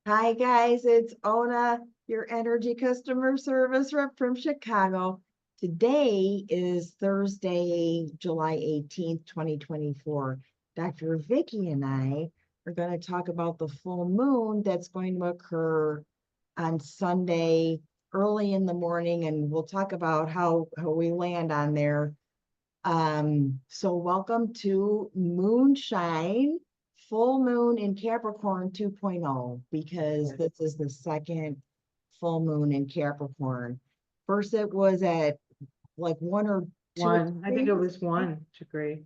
Hi guys, it's Ona, your energy customer service rep from Chicago. Today is Thursday, July 18th, 2024. Dr. Vicky and I are going to talk about the full moon that's going to occur on Sunday early in the morning, and we'll talk about how we land on there. So welcome to Moonshine. Full moon in Capricorn 2.0, because this is the second full moon in Capricorn. First, it was at like 1 or 2 I think it degrees was 1 degree.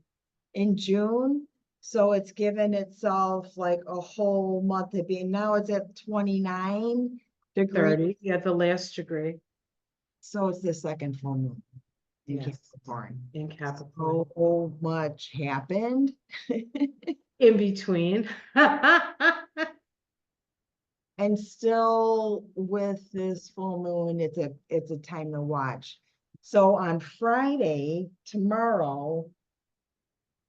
in June. So it's given itself like a whole month of being. Now it's at 29 degrees. 30. Yeah, the last degree. So it's the second full moon in Yes. Capricorn. In Capricorn. So much happened. In between. And still with this full moon, it's a time to watch. So on Friday, tomorrow,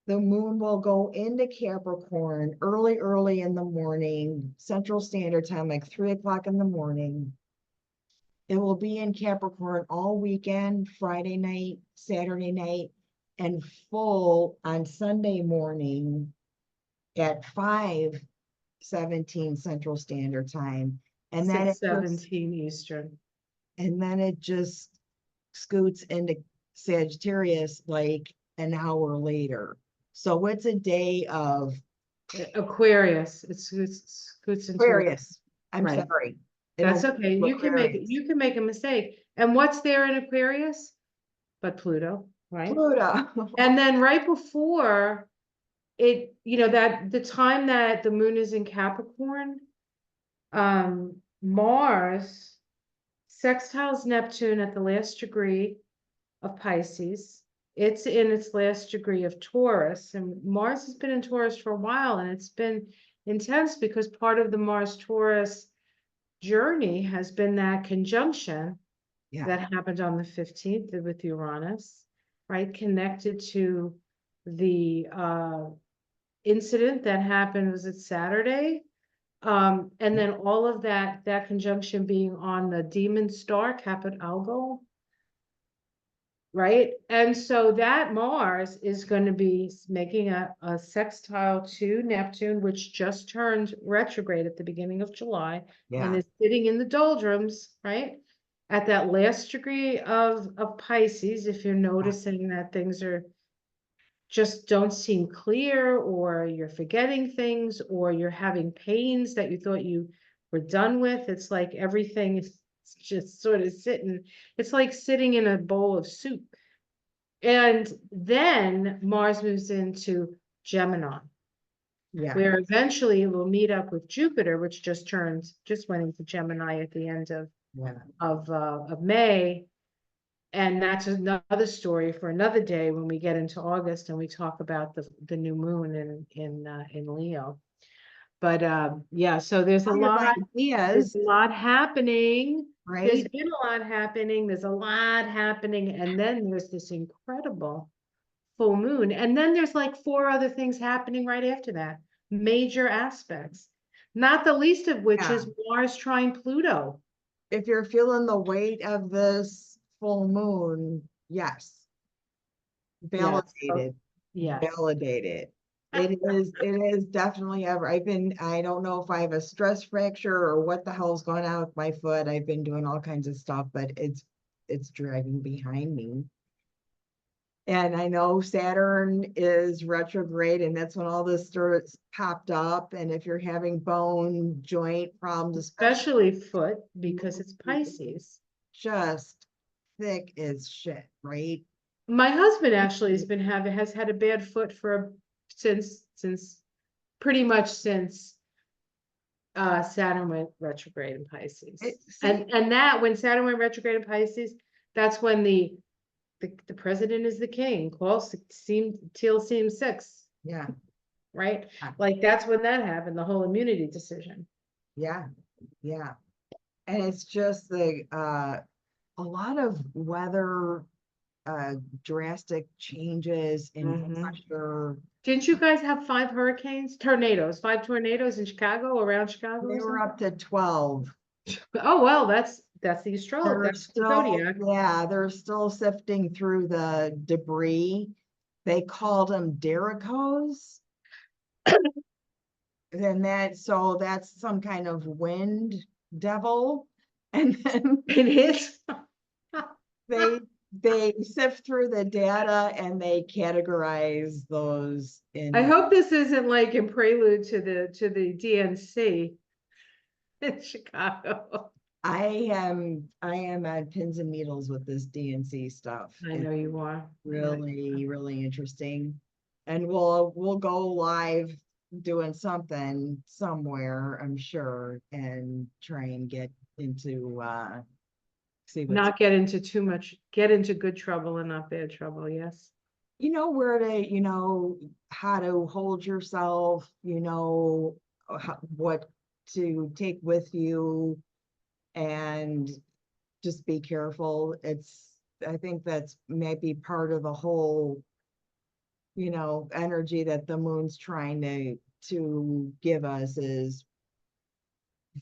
the moon will go into Capricorn early in the morning, Central Standard Time, like 3 o'clock in the morning. It will be in Capricorn all weekend, Friday night, Saturday night, and full on Sunday morning at 5:17 Central Standard Time. And then 6:17 Eastern. and then it just scoots into Sagittarius like an hour later. So it's a day of Aquarius. It scoots into Aquarius. I'm Right. sorry. That's It'll okay. be You can make a mistake. And what's there in Aquarius? But Pluto, right? Pluto. And then right before it, that the time that the moon is in Capricorn, Mars sextiles Neptune at the last degree of Pisces. It's in its last degree of Taurus, and Mars has been in Taurus for a while, and it's been intense because part of the Mars-Taurus journey has been that conjunction that happened on the 15th with Uranus, right? Connected to the incident that happened, was it Saturday? And then all of that conjunction being on the demon star, Caput Algo, right? And so that Mars is going to be making a sextile to Neptune, which just turned retrograde at the beginning of July and is sitting in the doldrums, right? At that last degree of Pisces, if you're noticing that things are just don't seem clear, or you're forgetting things, or you're having pains that you thought you were done with. It's like everything is just sort of sitting. It's like sitting in a bowl of soup. And then Mars moves into Gemini, where eventually it will meet up with Jupiter, which just went into Gemini at the end of May. And that's another story for another day when we get into August and we talk about the new moon in Leo. But yeah, so there's a lot happening. Right? There's been a lot happening. There's a lot happening, and then there's this incredible full moon, and then there's like 4 other things happening right after that. Major aspects, not the least of which is Mars trine Pluto. If you're feeling the weight of this full moon, yes. Validated. Yes. Validated. It is definitely I don't know if I have a stress fracture or what the hell's going on with my foot. I've been doing all kinds of stuff, but it's dragging behind me. And I know Saturn is retrograde, and that's when all this starts popped up. And if you're having bone joint problems, especially foot, because it's Pisces, just thick as shit, right? My husband actually has had a bad foot since pretty much since Saturn went retrograde in Pisces. And that when Saturn went retrograde in Pisces, that's when the president is the king, Teal seems 6. Yeah. Right? Like that's when that happened, the whole immunity decision. Yeah. And it's just a lot of weather drastic changes in Mhm. pressure. Didn't you guys have 5 tornadoes in Chicago, around Chicago They or were something? up to 12. Oh, well, that's the astrology, They're that's the still, zodiac. yeah, they're still sifting through the debris. They called them Derricos. And so that's some kind of wind devil. And then It is. they they sift through the data and they categorize those I in. hope this isn't like in prelude to the DNC in Chicago. I am on pins and needles with this DNC stuff. I know you are. Really, really interesting. And we'll go live doing something somewhere, I'm sure, and try and get into see what's, Not get into too much, get into good trouble and not bad trouble, yes. where to, how to hold yourself, what to take with you, and just be careful. I think that's maybe part of the whole, energy that the moon's trying to give us, is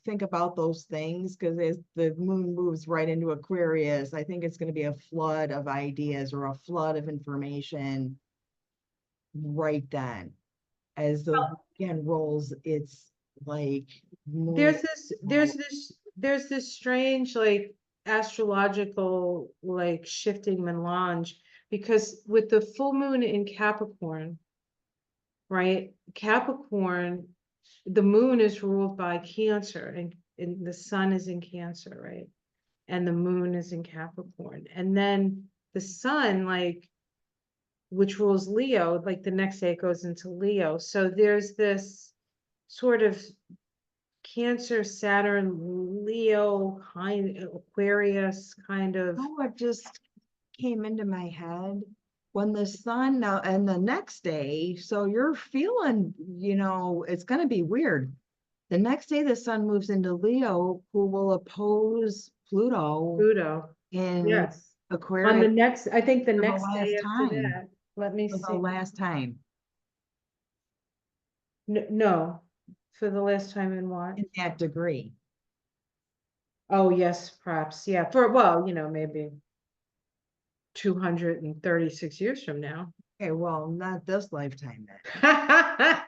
think about those things, because as the moon moves right into Aquarius, I think it's going to be a flood of ideas or a flood of information right then. As the weekend rolls, it's like moon. There's this strange like astrological like shifting melange, because with the full moon in Capricorn, right? Capricorn, the moon is ruled by Cancer, and the sun is in Cancer, right? And the moon is in Capricorn. And then the sun, like, which rules Leo, like the next day it goes into Leo. So there's this sort of Cancer, Saturn, Leo, kind Aquarius kind of. Oh, what just came into my head, when the sun now and the next day, so you're feeling, it's going to be weird. The next day the sun moves into Leo, who will oppose Pluto Pluto. in Yes. On the Aquarius next, I think the for the next last day after time. that, let me For the see. last time No, for the last time in what? in that degree. Oh, yes, perhaps. Yeah, well, maybe 236 years from now. Okay, well, not this lifetime then.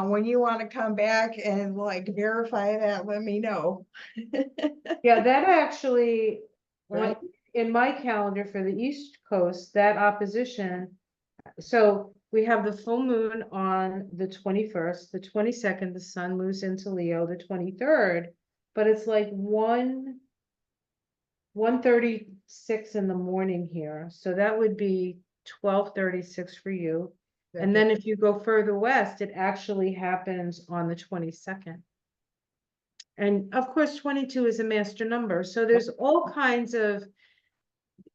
When you want to come back and like verify that, let me know. Yeah, that actually, Right? in my calendar for the East Coast, that opposition. So we have the full moon on the 21st, the 22nd, the sun moves into Leo, the 23rd, but it's like 1:36 in the morning here. So that would be 12:36 for you. And then if you go further west, it actually happens on the 22nd. And of course, 22 is a master number. So there's all kinds of,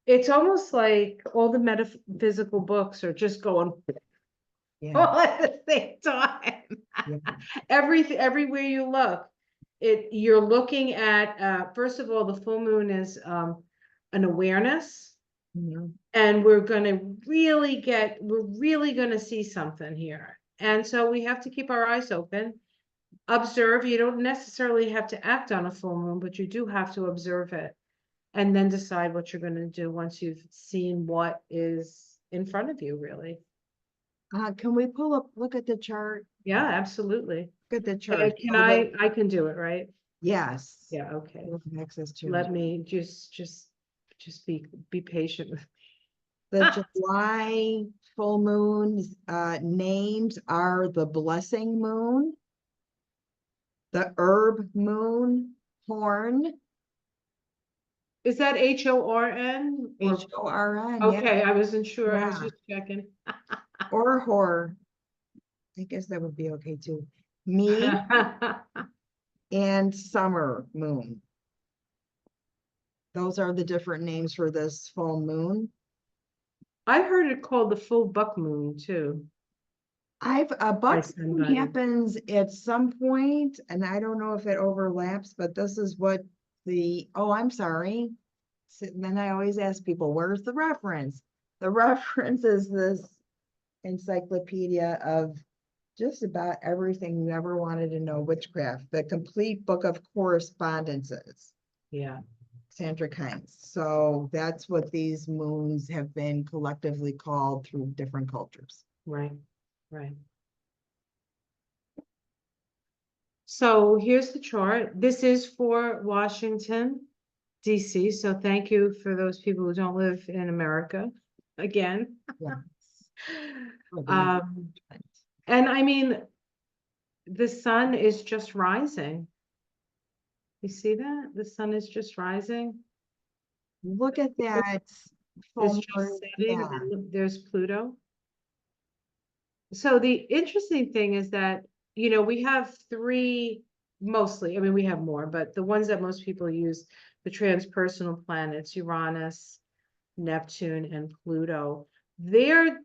it's almost like all the metaphysical books are just going Yeah, all at the same time. yeah. Everywhere you look, you're looking at, first of all, the full moon is an awareness. Mhm. And we're really gonna see something here. And so we have to keep our eyes open, observe. You don't necessarily have to act on a full moon, but you do have to observe it. And then decide what you're gonna do once you've seen what is in front of you, really. Can we look at the chart? Yeah, absolutely. Look at the chart. Can I can do it, right? Yes. Yeah, okay. We have access to Let it. me just be patient with me. The July full moon's names are the blessing moon, the herb moon, horn, Is that HORN or? HORN, yeah, Okay, I wasn't sure. I was yeah, just checking. or whore. I guess that would be okay too. Me and summer moon. Those are the different names for this full moon. I've heard it called the full buck moon too. A buck moon somebody. happens at some point, and I don't know if it overlaps, but this is what oh, I'm sorry. And then I always ask people, where's the reference? The reference is this encyclopedia of just about everything you ever wanted to know witchcraft, the complete book of correspondences. Yeah, Sandra Kynes. So that's what these moons have been collectively called through different cultures. right, right. So here's the chart. This is for Washington, DC. So thank you for those people who don't live in America again. Yeah. Um, and I mean, the sun is just rising. You see that? The sun is just rising. Look at that. It's Full just moon. setting, Yeah. and then there's Pluto. So the interesting thing is that, you know, we have three mostly, I mean, we have more, but the ones that most people use, the transpersonal planets, Uranus, Neptune, and Pluto, they're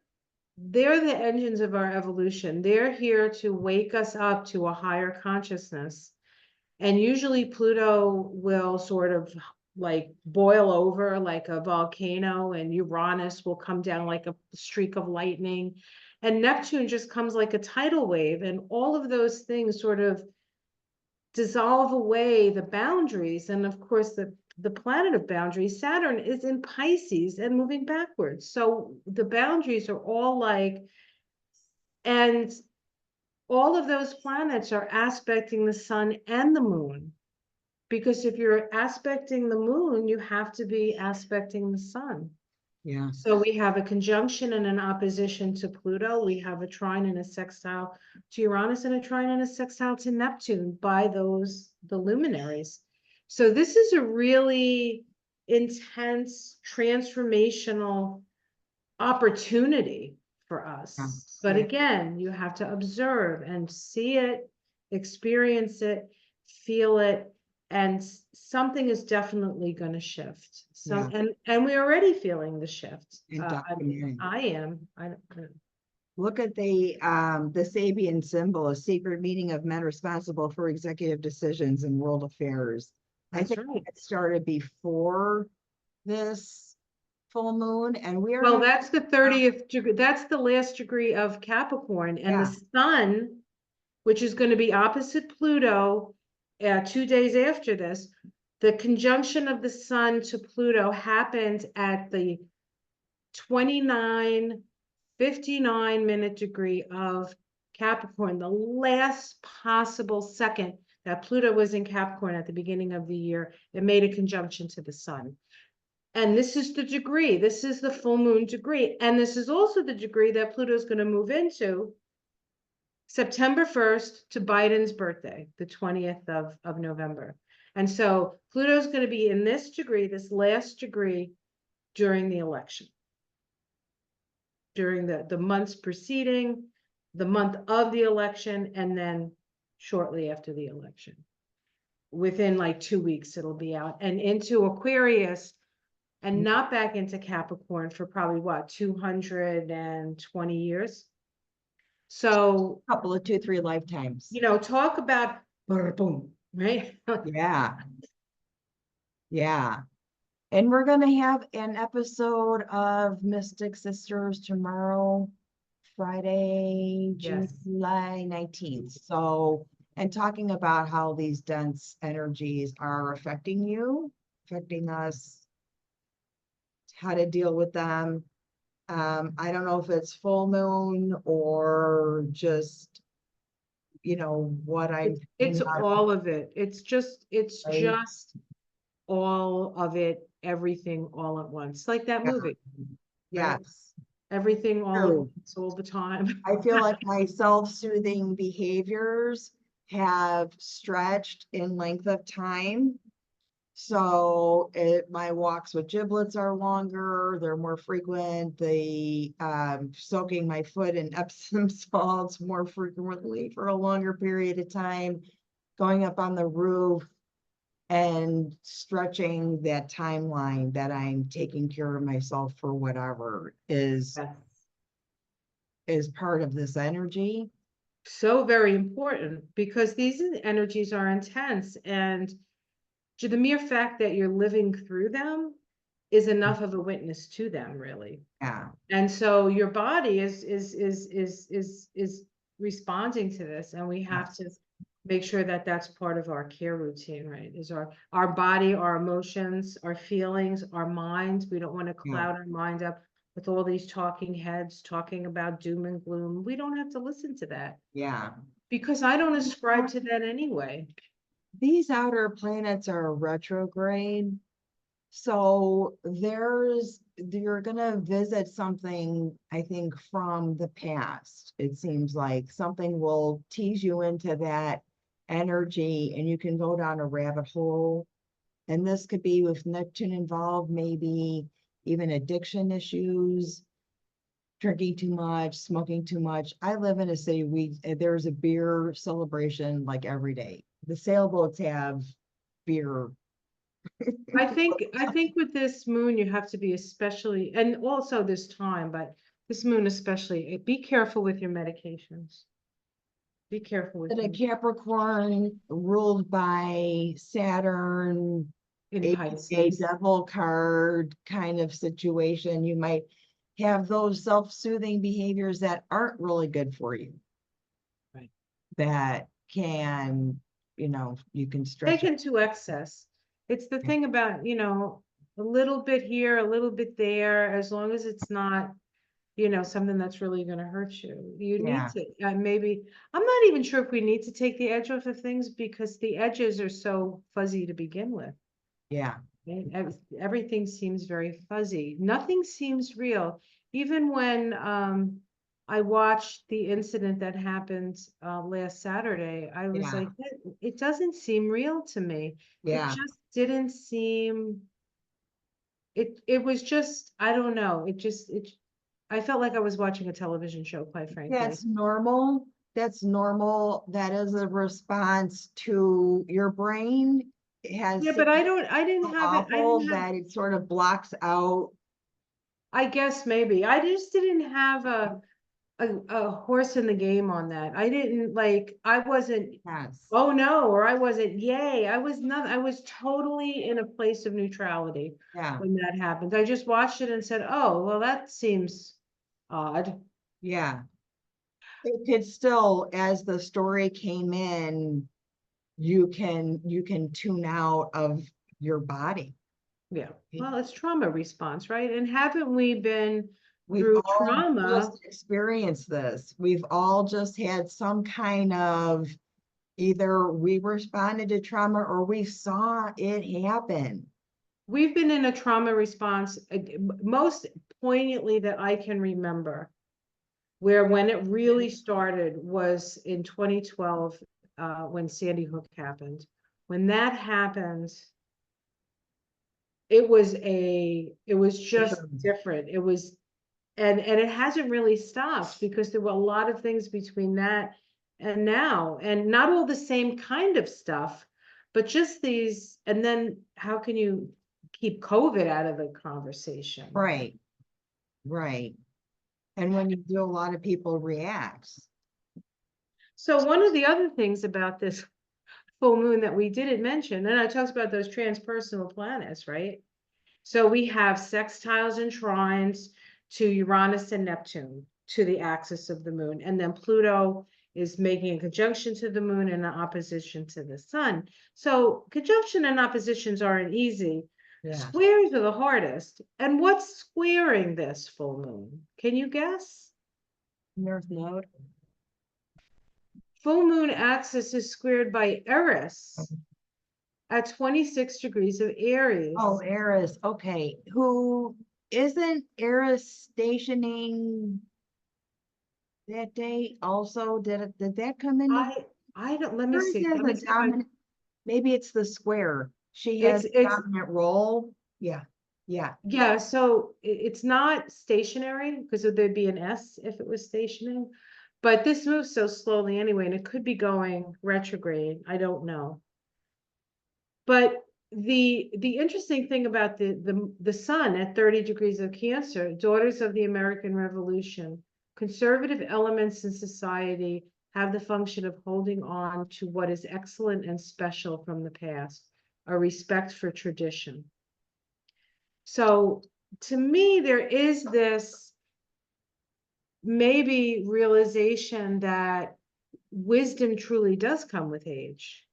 the engines of our evolution. They're here to wake us up to a higher consciousness. And usually Pluto will sort of like boil over like a volcano, and Uranus will come down like a streak of lightning. And Neptune just comes like a tidal wave. And all of those things sort of dissolve away the boundaries. And of course, the planet of boundaries, Saturn, is in Pisces and moving backwards. So the boundaries are all like, and all of those planets are aspecting the sun and the moon. Because if you're aspecting the moon, you have to be aspecting the sun. Yeah. So we have a conjunction and an opposition to Pluto. We have a trine and a sextile to Uranus and a trine and a sextile to Neptune by the luminaries. So this is a really intense transformational opportunity for us. Yeah. But Yeah. again, you have to observe and see it, experience it, feel it, and something is definitely going to shift. So, and we're already feeling the shift. I am. Look at the Sabian symbol, a secret meeting of men responsible for executive decisions in world affairs. I think it started before this full moon, and we are Well, that's the 30th degree. That's the last degree of Capricorn, and the sun, which is going to be opposite Pluto 2 days after this. The conjunction of the sun to Pluto happened at the 29:59 degree of Capricorn, the last possible second that Pluto was in Capricorn at the beginning of the year. It made a conjunction to the sun. And this is the degree, this is the full moon degree. And this is also the degree that Pluto is going to move into September 1st to Biden's birthday, the 20th of November. And so Pluto is going to be in this degree, this last degree, during the election. During the months preceding, the month of the election, and then shortly after the election. Within like 2 weeks, it'll be out and into Aquarius, and not back into Capricorn for probably what, 220 years. So a couple of 2-3 lifetimes. You know, talk about boom, right? Yeah. Yeah. And we're going to have an episode of Mystic Sisters tomorrow, Friday, July 19th. So, and talking about how these dense energies are affecting you, affecting us, how to deal with them. I don't know if it's full moon or just, you know, what it's all of it. It's just all of it, everything all at once. Like that movie. Yes. Right? Everything all at once all the time. I feel like my self-soothing behaviors have stretched in length of time. So my walks with giblets are longer, they're more frequent. The soaking my foot in Epsom salts more frequently for a longer period of time, going up on the roof and stretching that timeline that I'm taking care of myself for whatever is part of this energy. So very important, because these energies are intense, and the mere fact that you're living through them is enough of a witness to them, really. Yeah, And so your body is responding to this, and we have to make sure that that's part of our care routine, right? Is our body, our emotions, our feelings, our minds. We don't want to yeah, cloud our mind up with all these talking heads talking about doom and gloom. We don't have to listen to that yeah. because I don't ascribe to that anyway. These outer planets are retrograde. So you're gonna visit something, I think, from the past. It seems like something will tease you into that energy and you can go down a rabbit hole. And this could be with Neptune involved, maybe even addiction issues, drinking too much, smoking too much. I live in a city, there's a beer celebration like every day. The sailboats have beer. I think with this moon, you have to be especially, and also this time, but this moon especially, be careful with your medications. Be careful with And a them Capricorn ruled by Saturn, in a Pisces. devil card kind of situation, you might have those self-soothing behaviors that aren't really good for you. Right. That can, you can stretch it. Taken to excess. It's the thing about, a little bit here, a little bit there, as long as it's not, something that's really going to hurt you. You need Yeah, to, maybe, I'm not even sure if we need to take the edge off of things because the edges are so fuzzy to begin with. yeah, Right? Everything seems very fuzzy. Nothing seems real. Even when I watched the incident that happened last Saturday, I was yeah, like, it doesn't seem real to me. It yeah. just didn't seem, it was just, I don't know. I felt like I was watching a television show, quite frankly. That's normal. That's normal. That is a response to your brain. It has Yeah, seen but I didn't so have it, I awful didn't have, that it sort of blocks out. I guess maybe. I just didn't have a horse in the game on that. I didn't like, I wasn't, Yes. oh no, or I wasn't, yay. I was totally in a place of neutrality Yeah. when that happened. I just watched it and said, oh, well, that seems odd. Yeah. It could still, as the story came in, you can tune out of your body. Yeah. Well, it's trauma response, right? And haven't we been We've through all trauma? just experienced this. We've all just had some kind of either we responded to trauma or we saw it happen. We've been in a trauma response, most poignantly that I can remember, where when it really started was in 2012, when Sandy Hook happened. When that happened, it was just different. It was, and it hasn't really stopped because there were a lot of things between that and now, and not all the same kind of stuff, but just these, and then how can you keep COVID out of the conversation? Right, right. And when you do, a lot of people react. So one of the other things about this full moon that we didn't mention, and I talked about those transpersonal planets, right? So we have sextiles and trines to Uranus and Neptune to the axis of the moon. And then Pluto is making a conjunction to the moon and an opposition to the sun. So conjunction and oppositions aren't easy. Yeah. Squares are the hardest. And what's squaring this full moon? Can you guess? North Node. Full moon axis is squared by Eris at 26 degrees of Aries. Oh, Eris. Okay. Who isn't Eris stationing that day also? Did that come into? I don't, let me Eris see. has Let me a see if I, dominant, maybe it's the square. She has a it's dominant role. Yeah. Yeah. yeah, so it's not stationary because there'd be an S if it was stationing. But this moves so slowly anyway, and it could be going retrograde. I don't know. But the interesting thing about the sun at 30 degrees of Cancer, daughters of the American Revolution, conservative elements in society have the function of holding on to what is excellent and special from the past, a respect for tradition. So to me, there is this maybe realization that wisdom truly does come with age.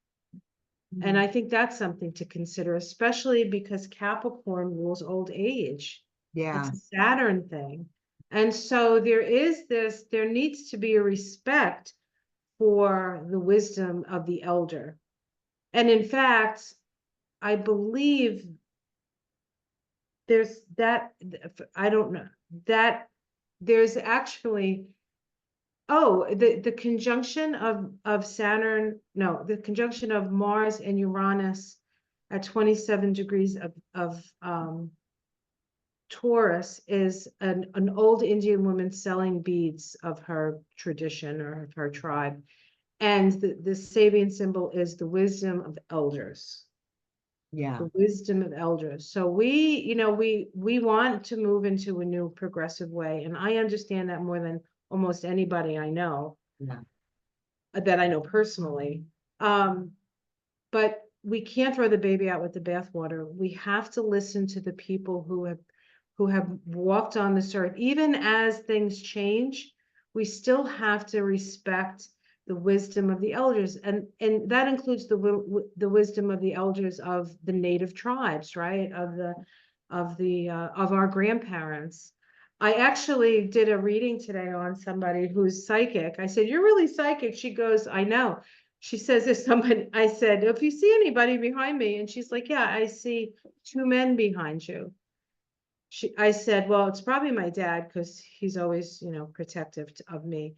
And I think that's something to consider, especially because Capricorn rules old age. Yeah, It's a Saturn thing. And so there needs to be a respect for the wisdom of the elder. And in fact, I believe there's that, I don't know, that there's actually, oh, the conjunction of Saturn, no, the conjunction of Mars and Uranus at 27 degrees of Taurus is an old Indian woman selling beads of her tradition or of her tribe. And the Sabian symbol is the wisdom of elders. yeah, The wisdom of elders. So we want to move into a new progressive way. And I understand that more than almost anybody I know, yeah. that I know personally. But we can't throw the baby out with the bathwater. We have to listen to the people who have walked on this earth. Even as things change, we still have to respect the wisdom of the elders, and that includes the wisdom of the elders of the native tribes, right? Of our grandparents. I actually did a reading today on somebody who's psychic. I said, "You're really psychic." She goes, "I know." She says, "There's somebody." I said, "If you see anybody behind me," and she's like, "Yeah, I see two men behind you." I said, "Well, it's probably my dad because he's always, protective of me."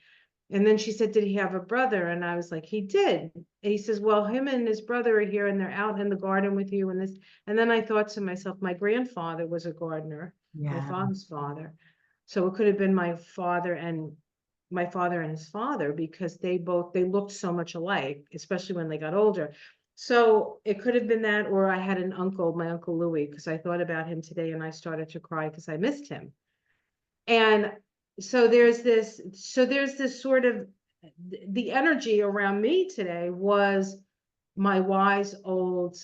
And then she said, "Did he have a brother?" And I was like, "He did." And he says, "Well, him and his brother are here and they're out in the garden with you and this." And then I thought to myself, my grandfather was a gardener, my Yeah. father's father. So it could have been my father and his father, because they looked so much alike, especially when they got older. So it could have been that, or I had an uncle, my Uncle Louis, because I thought about him today and I started to cry because I missed him. And so there's this sort of, the energy around me today was my wise old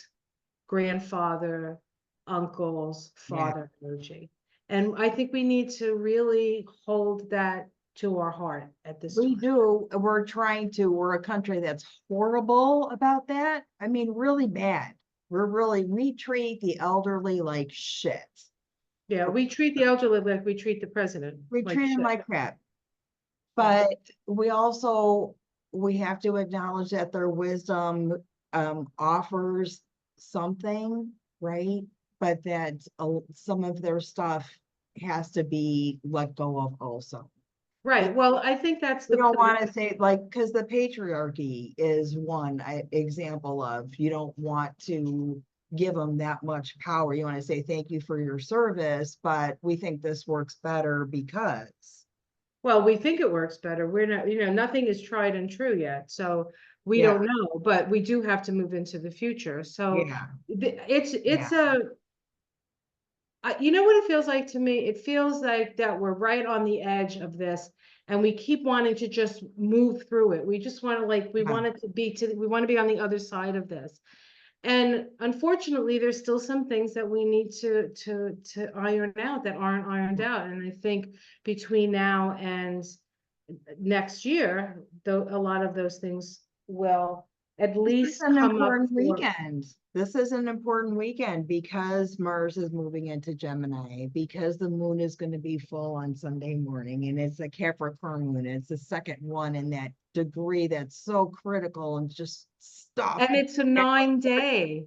grandfather, uncle's Yeah. father energy. And I think we need to really hold that to our heart at this We time. do, we're a country that's horrible about that. I mean, really bad. We treat the elderly like shit. Yeah, we treat the elderly like we treat the president, We like treat them shit. like crap. Yeah. But we have to acknowledge that their wisdom offers something, right? But that some of their stuff has to be let go of also. Right. Well, I think that's We the don't point. want to say like, because the patriarchy is one example of, you don't want to give them that much power. You want to say thank you for your service, but we think this works better because. Well, we think it works better. We're not, nothing is tried and true yet. So we Yeah, don't know, but we do have to move into the future. So yeah, it's yeah. you know what it feels like to me? It feels like that we're right on the edge of this and we keep wanting to just move through it. We just want to we Yeah. want it to be we want to be on the other side of this. And unfortunately, there's still some things that we need to iron out that aren't ironed out. And I think between now and next year, though, a lot of those things will at This is least an come up important for. weekend. This is an important weekend because Mars is moving into Gemini, because the moon is going to be full on Sunday morning, and it's a Capricorn moon. It's the second one in that degree that's so critical and just stuff. And it's a 9 day.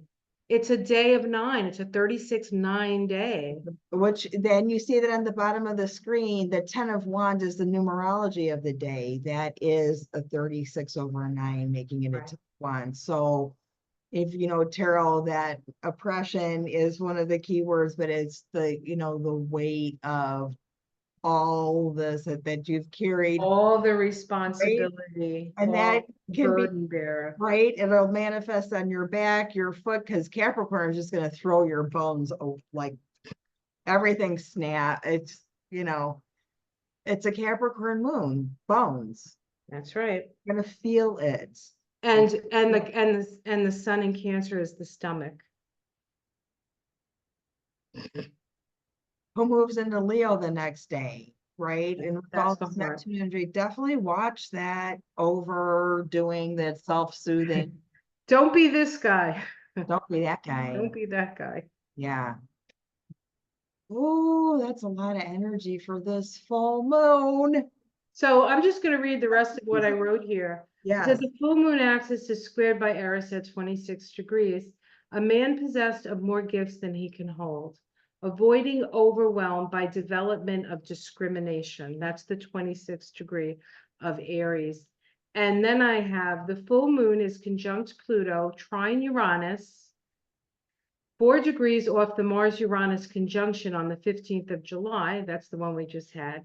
It's a day of 9. It's a 36-9 day. Which then you see that on the bottom of the screen, the 10 of Wands is the numerology of the day. That is a 36 over a 9, making it a Right. 10 of Wands. So if you know tarot, that oppression is one of the key words, but it's the weight of all this that you've carried, All the right? responsibility, And that all can be burden bearer. right. It'll manifest on your back, your foot, because Capricorn is just going to throw your bones, like everything snap. It's a Capricorn moon, bones. That's right. You're gonna feel it. And the sun in Cancer is the stomach. who moves into Leo the next day, right? And with all That's the this hard. Neptune energy, definitely watch that overdoing that self-soothing. Don't be this guy. Don't be that guy. Don't be that guy. Yeah. Oh, that's a lot of energy for this full moon. So I'm just going to read the rest of what I wrote here. It says Yes. the full moon axis is squared by Eris at 26 degrees. A man possessed of more gifts than he can hold, avoiding overwhelm by development of discrimination. That's the 26th degree of Aries. And then I have the full moon is conjunct Pluto, trine Uranus, 4 degrees off the Mars-Uranus conjunction on the 15th of July. That's the one we just had.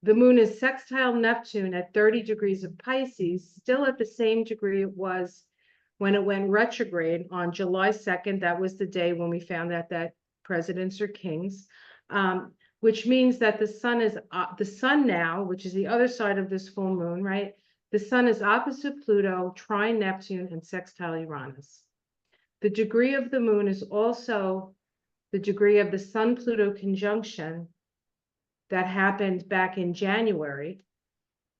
The moon is sextile Neptune at 30 degrees of Pisces, still at the same degree it was when it went retrograde on July 2nd. That was the day when we found out that presidents are kings, which means that the sun now, which is the other side of this full moon, right? The sun is opposite Pluto, trine Neptune, and sextile Uranus. The degree of the moon is also the degree of the Sun-Pluto conjunction that happened back in January.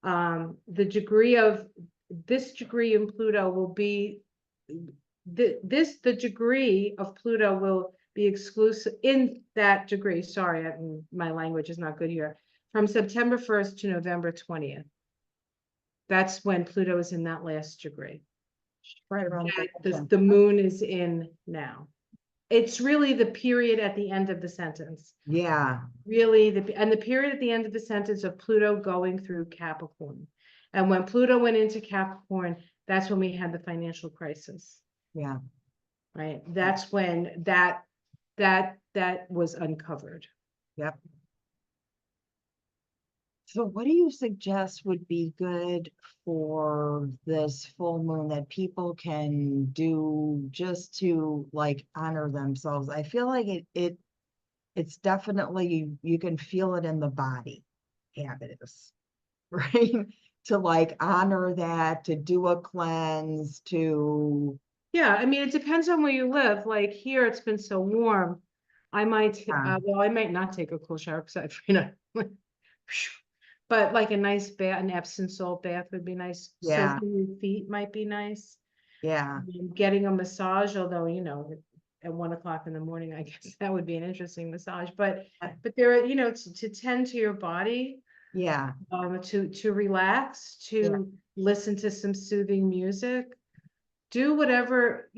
The degree of this degree in Pluto will be the degree of Pluto will be exclusive in that degree. Sorry, my language is not good here. From September 1st to November 20th. That's when Pluto is in that last degree. Right around The moon is in now. It's really the period at the end of the sentence. Yeah. Really, the period at the end of the sentence of Pluto going through Capricorn. And when Pluto went into Capricorn, that's when we had the financial crisis. Yeah. Right. That's when that was uncovered. Yep. So what do you suggest would be good for this full moon that people can do just to like honor themselves? I feel like it's definitely, you can feel it in the body, habitus, right? To like honor that, to do a cleanse, to Yeah, I mean, it depends on where you live. Like here, it's been so warm. I might, well, I might not take a cool shower because but like a nice bath, an Epsom salt bath would be nice. Yeah. Soaking your feet might be nice. Yeah. Getting a massage, although, at 1 o'clock in the morning, I guess that would be an interesting massage, but there are, to tend to your body, Yeah. to relax, to listen to some soothing music, do whatever,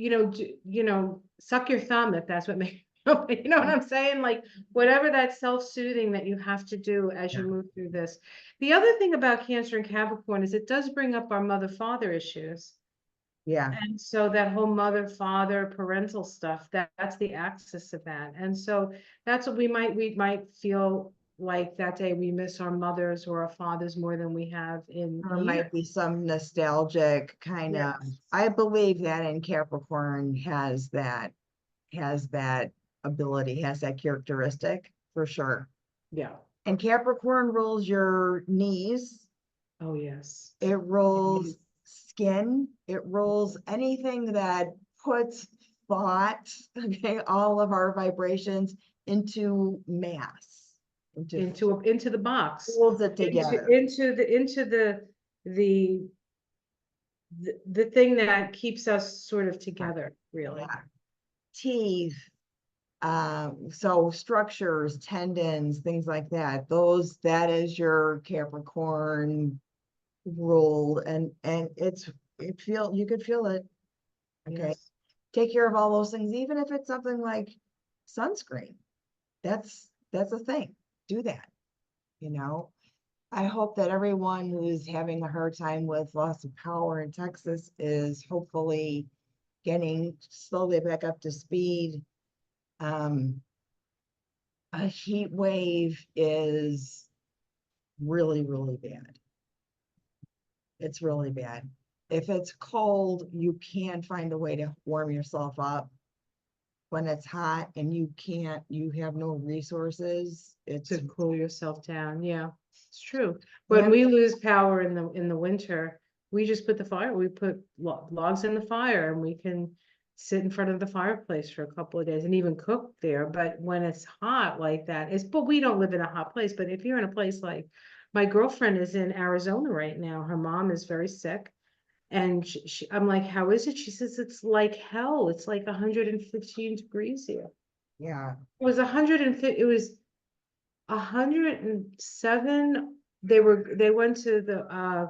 suck your thumb if that's what makes, you know what I'm saying? Like whatever that self-soothing that you have to do as you move through this. The other thing about Cancer and Capricorn is it does bring up our mother-father issues. Yeah. And so that whole mother, father, parental stuff, that's the axis of that. And so that's what we might feel like that day we miss our mothers or our fathers more than we have in There years. might be some nostalgic kind of, I believe that in Capricorn has that ability, has that characteristic for sure. Yeah. And Capricorn rules your knees. Oh, yes. It rules skin. It rules anything that puts thought, okay, all of our vibrations into mass. Into the box. Holds it together. Into the thing that keeps us sort of together, really. Yeah. Teeth, so structures, tendons, things like that, that is your Capricorn rule, and you could feel it. Okay. Yes. Take care of all those things, even if it's something like sunscreen. That's a thing. Do that. I hope that everyone who's having a hard time with loss of power in Texas is hopefully getting slowly back up to speed. A heat wave is really, really bad. It's really bad. If it's cold, you can find a way to warm yourself up. When it's hot and you have no resources, it's to cool yourself down. Yeah, it's true. When we lose power in the winter, we just put we put logs in the fire, and we can sit in front of the fireplace for a couple of days and even cook there. But when it's hot like that, but we don't live in a hot place. But if you're in a place like my girlfriend is in Arizona right now, her mom is very sick. And I'm like, how is it? She says, it's like hell. It's like 115 degrees here. Yeah. It was 150, it was 107. They went to the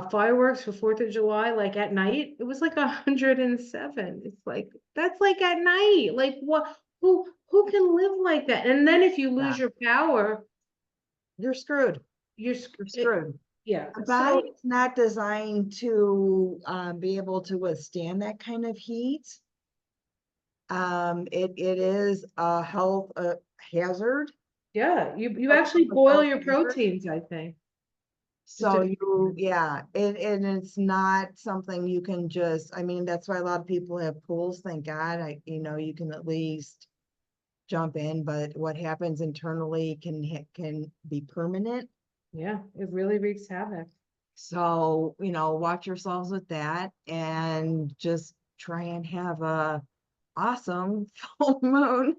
fireworks for 4th of July, like at night. It was like 107. It's like, that's like at night. Like what, who can live like that? And then if you lose Yeah. your power, You're screwed. you're You're screwed. yeah. The So body is not designed to be able to withstand that kind of heat. It is a health hazard. yeah, you A actually public boil health your hazard. proteins, I think. Just So a, you, yeah, and it's not something you can just, I mean, that's why a lot of people have pools, thank God. You can at least jump in, but what happens internally can be permanent. yeah, it really wreaks havoc. So, watch yourselves with that and just try and have a awesome full moon.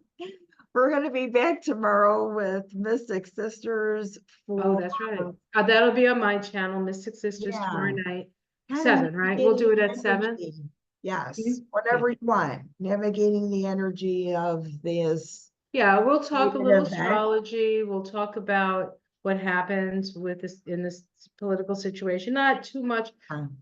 We're going to be back tomorrow with Mystic Sisters Oh, for, that's right. That'll be on my channel, Mystic Sisters, tomorrow yeah, night, kind of 7, right? We'll navigating do it the at 7. energy. Yes, Mhm. whatever you want, navigating the energy of this Yeah, we'll talk a little event. astrology. We'll talk about what happens with this in this political situation. Not too much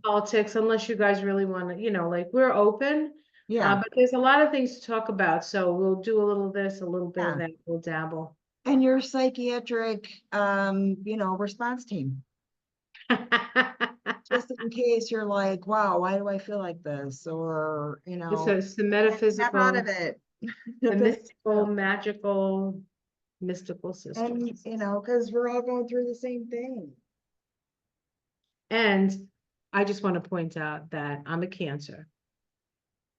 politics, unless you guys really want to, like we're open. Yeah, But there's a lot of things to talk about. So we'll do a little of this, a little bit of yeah. that. We'll dabble. And your psychiatric, response team. Just in case you're like, wow, why do I feel like this? Or, It's the snap out of metaphysical, it. the mystical, magical, mystical And, sisters. because we're all going through the same thing. And I just want to point out that I'm a Cancer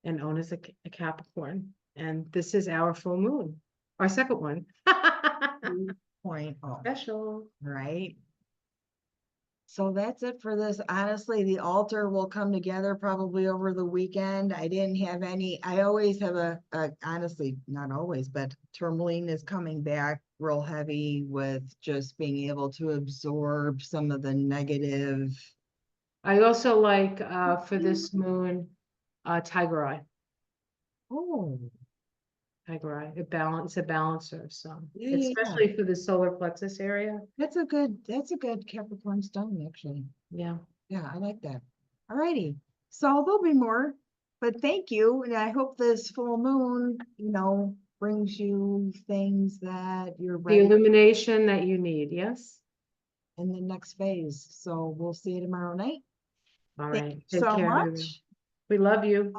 and Own is a Capricorn. And this is our full moon, our second one. 2.0, Special. right? So that's it for this. Honestly, the altar will come together probably over the weekend. I didn't have I always have honestly, not always, but tourmaline is coming back real heavy with just being able to absorb some of the negative. I also like for this moon, Tiger Eye. Oh, Tiger Eye. It's a balancer. So yeah. especially for the solar plexus area. That's a good Capricorn stone, actually. Yeah. Yeah, I like that. All righty. So there'll be more, but thank you. And I hope this full moon, brings you things that you're The ready illumination that you need. Yes. in the next phase. So we'll see you tomorrow night. All Thank right. you Take so care, everyone. much. We love you.